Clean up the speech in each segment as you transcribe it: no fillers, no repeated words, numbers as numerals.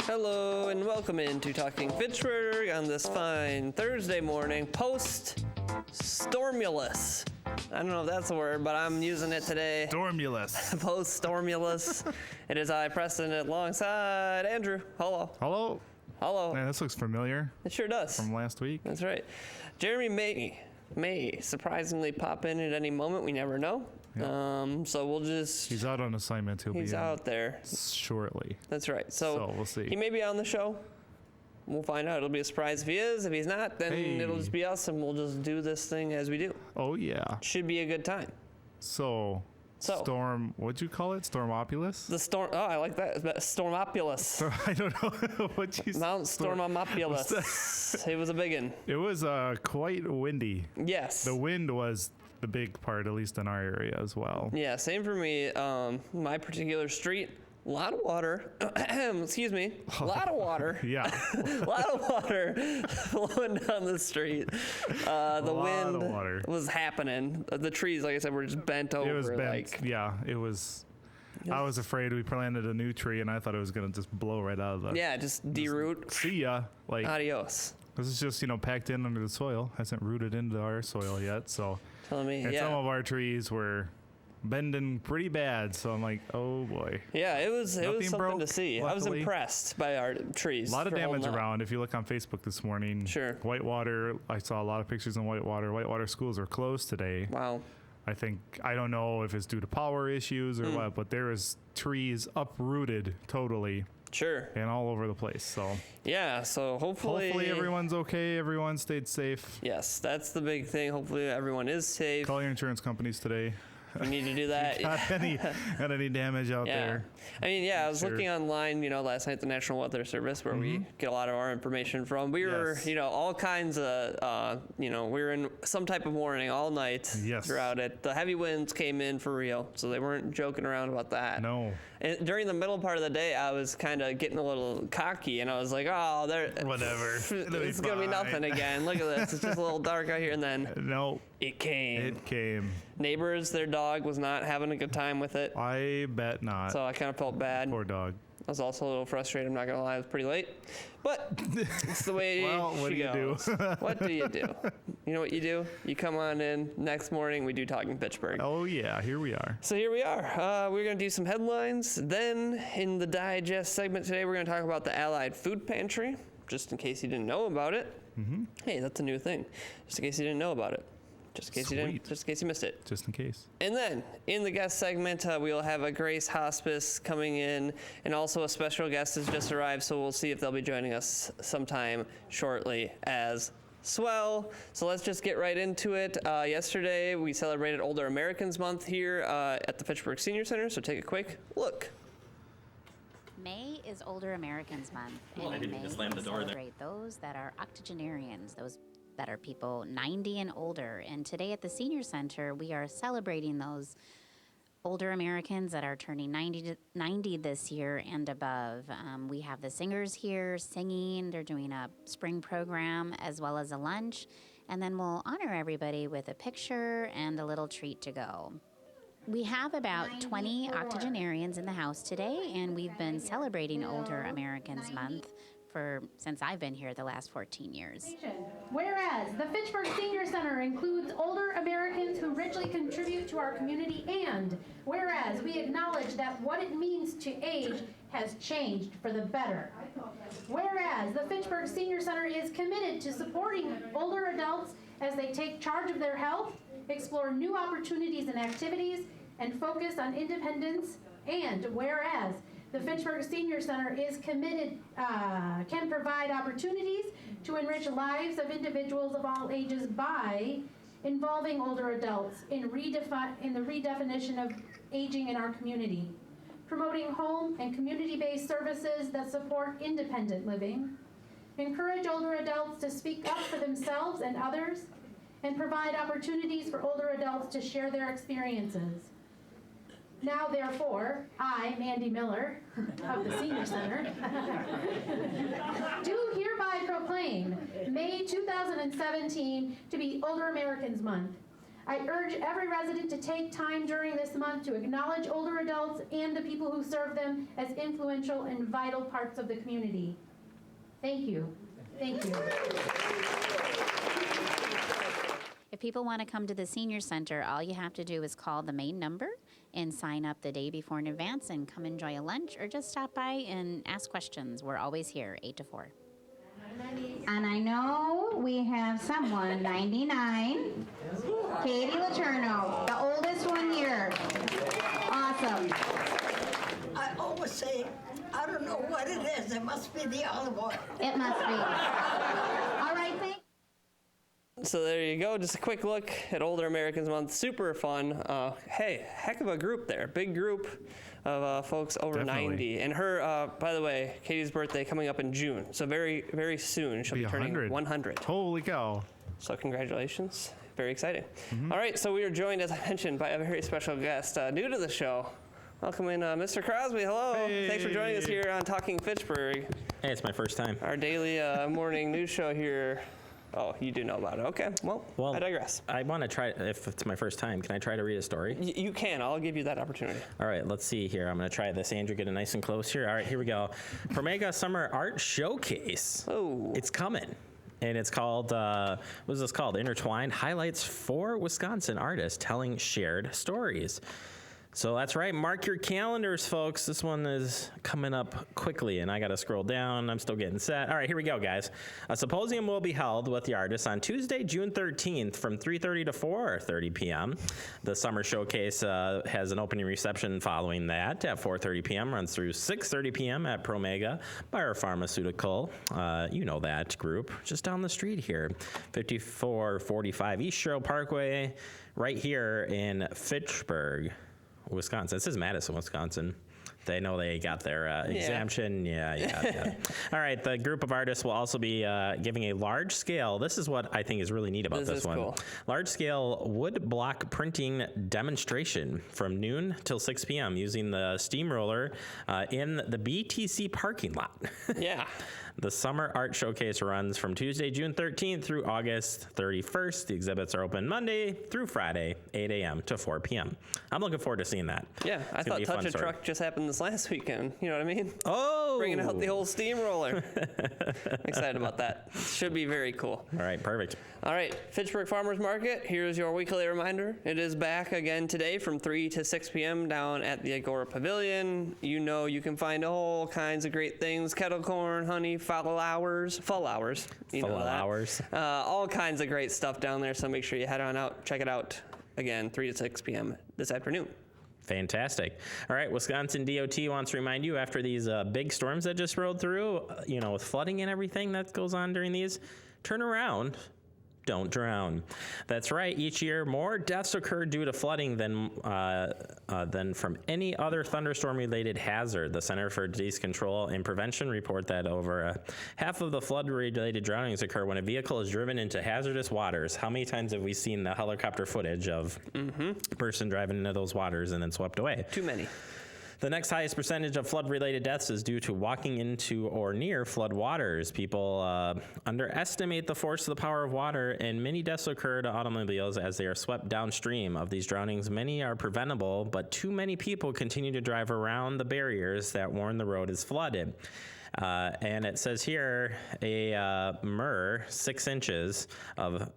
Hello and welcome into Talking Fitchburg on this fine Thursday morning, post-stormulus. I don't know if that's a word, but I'm using it today. Stormulus. Post-stormulus. It is I, Preston, alongside Andrew. Hello. Hello. Hello. Man, this looks familiar. It sure does. From last week. That's right. Jeremy may surprisingly pop in at any moment. We never know. Yep. So we'll just... He's out on assignment. He's out there. Shortly. That's right. So we'll see. He may be on the show. We'll find out. It'll be a surprise if he is. If he's not, then it'll just be us, and we'll just do this thing as we do. Oh, yeah. Should be a good time. So Storm, what'd you call it? Stormopulus? The storm. Oh, I like that. Stormopulus. I don't know what you said. Mount Stormopulus. It was a big one. It was quite windy. Yes. The wind was the big part, at least in our area as well. Yeah, same for me. My particular street, a lot of water. Excuse me. A lot of water. Yeah. A lot of water flowing down the street. The wind was happening. The trees, like I said, were just bent over. It was bent. It was. I was afraid we planted a new tree, and I thought it was going to just blow right out of the... Yeah, just deroot. See ya. Like, adios. This is just, packed in under the soil. Hasn't rooted into our soil yet, so... Telling me, and some of our trees were bending pretty bad, so I'm like, oh boy. Yeah, it was something to see. Luckily. I was impressed by our trees. A lot of damage around. If you look on Facebook this morning, sure. Whitewater, I saw a lot of pictures in Whitewater. Whitewater schools are closed today. Wow. I don't know if it's due to power issues or what, but there is trees uprooted totally. Sure. And all over the place. So yeah, so hopefully everyone's okay. Everyone stayed safe. Yes, that's the big thing. Hopefully everyone is safe. Call your insurance companies today. We need to do that. got any damage out there? I mean, I was looking online, last night at the National Weather Service, where we get a lot of our information from. We were, all kinds of, we were in some type of warning all night throughout it. The heavy winds came in for real, so they weren't joking around about that. No. And during the middle part of the day, I was kind of getting a little cocky, and I was like, oh, whatever. It's going to be nothing again. Look at this. It's just a little dark out here. And then it came. Neighbors, their dog was not having a good time with it. I bet not. So I kind of felt bad. Poor dog. I was also a little frustrated. I'm not going to lie. It was pretty late. But it's the way what do you do? What do you do? You know what you do? You come on in. Next morning, we do Talking Fitchburg. Oh, yeah. Here we are. So here we are. We're going to do some headlines. Then in the digest segment today, we're going to talk about the Allied Food Pantry, just in case you didn't know about it. Mm-hmm. Hey, that's a new thing. Just in case you didn't know about it. Just in case you missed it. Just in case. And then in the guest segment, we'll have a Grace Hospice coming in, and also a special guest has just arrived, so we'll see if they'll be joining us sometime shortly as well. So let's just get right into it. Yesterday, we celebrated Older Americans Month here at the Fitchburg Senior Center, so take a quick look. May is Older Americans Month, and in May we celebrate those that are octogenarians, those that are people 90 and older. And today at the Senior Center, we are celebrating those older Americans that are turning 90 this year and above. We have the singers here singing. They're doing a spring program as well as a lunch. And then we'll honor everybody with a picture and a little treat to go. We have about 20 octogenarians in the house today, and we've been celebrating Older Americans Month since I've been here the last 14 years. Whereas the Fitchburg Senior Center includes older Americans who richly contribute to our community, and whereas we acknowledge that what it means to age has changed for the better. Whereas the Fitchburg Senior Center is committed to supporting older adults as they take charge of their health, explore new opportunities and activities, and focus on independence, and whereas the Fitchburg Senior Center is committed, can provide opportunities to enrich lives of individuals of all ages by involving older adults in the redefinition of aging in our community, promoting home and community-based services that support independent living, encourage older adults to speak up for themselves and others, and provide opportunities for older adults to share their experiences. Now, therefore, I, Mandy Miller, of the Senior Center, do hereby proclaim May 2017 to be Older Americans Month. I urge every resident to take time during this month to acknowledge older adults and the people who serve them as influential and vital parts of the community. Thank you. Thank you. If people want to come to the senior center, all you have to do is call the main number and sign up the day before in advance and come enjoy a lunch or just stop by and ask questions. We're always here, 8 to 4. And I know we have someone, 99, Katie Letourneau, the oldest one here. Awesome. I always say, I don't know what it is. It must be the olive oil. It must be. All right, thank So there you go, just a quick look at Older Americans Month. Super fun. Hey, heck of a group there. Big group of folks over Definitely. 90. And her, by the way, Katie's birthday coming up in June. So very, very soon she'll be turning 100. Holy cow. So congratulations. Very exciting. All right, so we are joined, as I mentioned, by a very special guest, new to the show. Welcome in, Mr. Crosby. Hello. Thanks for joining us here on Talking Fitchburg, Hey, it's my first time. our daily morning news show here. Oh, you do know about it. Okay, well, I digress. I want to try, if it's my first time, can I try to read a story? You can. I'll give you that opportunity. All right, let's see here. I'm going to try this. Andrew, get it nice and close here. All right, here we go. Promega Summer Art Showcase. Oh. It's coming. And it's called, what is this called? Intertwined Highlights for Wisconsin Artists Telling Shared Stories. So that's right. Mark your calendars, folks. This one is coming up quickly, and I got to scroll down. I'm still getting set. All right, here we go, guys. A symposium will be held with the artists on Tuesday, June 13th from 3:30 to 4:30 p.m. The summer showcase has an opening reception following that at 4:30 p.m., runs through 6:30 p.m. at Promega Biopharmaceutical. You know that group, just down the street here, 5445 East Shore Parkway, right here in Fitchburg, Wisconsin. This is Madison, Wisconsin. They know they got their exemption. Yeah. All right. The group of artists will also be giving a large scale. This is what I think is really neat about this one. Cool. Large scale wood block printing demonstration from noon till 6 p.m. using the steamroller in the BTC parking lot. Yeah. The Summer Art Showcase runs from Tuesday, June 13th through August 31st. The exhibits are open Monday through Friday, 8 a.m. to 4 p.m. I'm looking forward to seeing that. Yeah, I It's thought gonna be a Touch fun a story. Truck just happened this last weekend. You know what I mean? Oh! Bringing out the whole steamroller. Excited about that. Should be very cool. All right, perfect. All right, Fitchburg Farmers Market. Here's your weekly reminder. It is back again today from 3 to 6 p.m. down at the Agora Pavilion. You know you can find all kinds of great things. Kettle corn, honey, flowers. You know that. Flowers. All kinds of great stuff down there, so make sure you head on out, check it out. Again, 3 to 6 p.m. this afternoon. Fantastic. All right, Wisconsin DOT wants to remind you after these big storms that just rolled through, with flooding and everything that goes on during these, turn around. Don't drown. That's right. Each year, more deaths occur due to flooding than from any other thunderstorm-related hazard. The Center for Disease Control and Prevention report that over half of the flood-related drownings occur when a vehicle is driven into hazardous waters. How many times have we seen the helicopter footage of a person driving into those waters and then swept away? Too many. The next highest percentage of flood-related deaths is due to walking into or near flood waters. People underestimate the force of the power of water, and many deaths occur to automobiles as they are swept downstream. Of these drownings, many are preventable, but too many people continue to drive around the barriers that warn the road is flooded. And it says here, a mirror 6 inches of,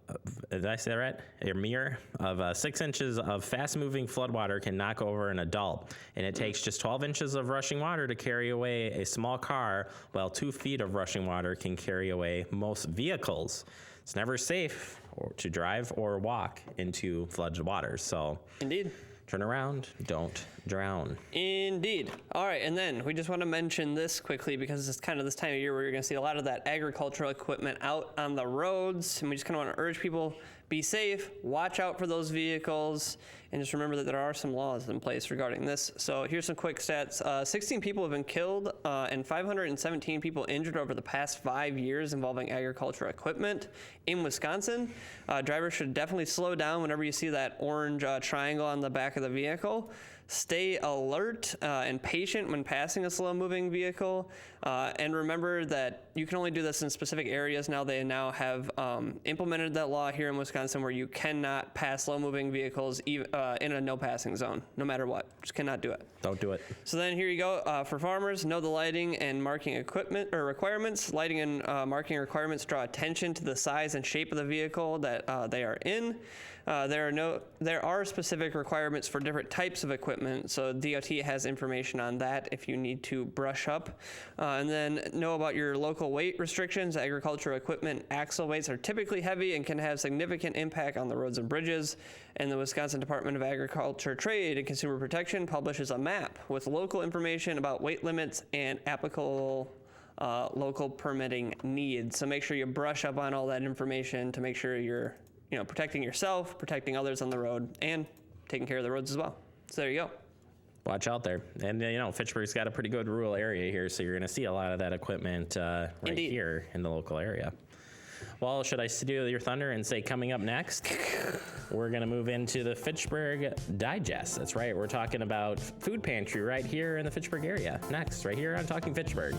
did I say that right? A mirror of 6 inches of fast-moving floodwater can knock over an adult. And it takes just 12 inches of rushing water to carry away a small car, while 2 feet of rushing water can carry away most vehicles. It's never safe to drive or walk into flooded waters. So Indeed. turn around, don't drown. Indeed. All right, and then we just want to mention this quickly because it's kind of this time of year where you're going to see a lot of that agricultural equipment out on the roads, and we just kind of want to urge people, be safe, watch out for those vehicles, and just remember that there are some laws in place regarding this. So here's some quick stats. 16 people have been killed and 517 people injured over the past 5 years involving agricultural equipment in Wisconsin. Drivers should definitely slow down whenever you see that orange triangle on the back of the vehicle. Stay alert and patient when passing a slow-moving vehicle, and remember that you can only do this in specific areas. Now they have implemented that law here in Wisconsin where you cannot pass slow-moving vehicles in a no-passing zone, no matter what. Just cannot do it. Don't do it. So then here you go. For farmers, know the lighting and marking equipment or requirements. Lighting and marking requirements draw attention to the size and shape of the vehicle that they are in. There are specific requirements for different types of equipment, so DOT has information on that if you need to brush up. And then know about your local weight restrictions. Agricultural equipment axle weights are typically heavy and can have significant impact on the roads and bridges. And the Wisconsin Department of Agriculture, Trade, and Consumer Protection publishes a map with local information about weight limits and applicable local permitting needs. So make sure you brush up on all that information to make sure you're protecting yourself, protecting others on the road, and taking care of the roads as well. So there you go. Watch out there. And, Fitchburg's got a pretty good rural area here, so you're going to see a lot of that equipment right here in the local area. Well, should I steal your thunder and say coming up next, we're going to move into the Fitchburg Digest. That's right. We're talking about food pantry right here in the Fitchburg area. Next, right here on Talking Fitchburg.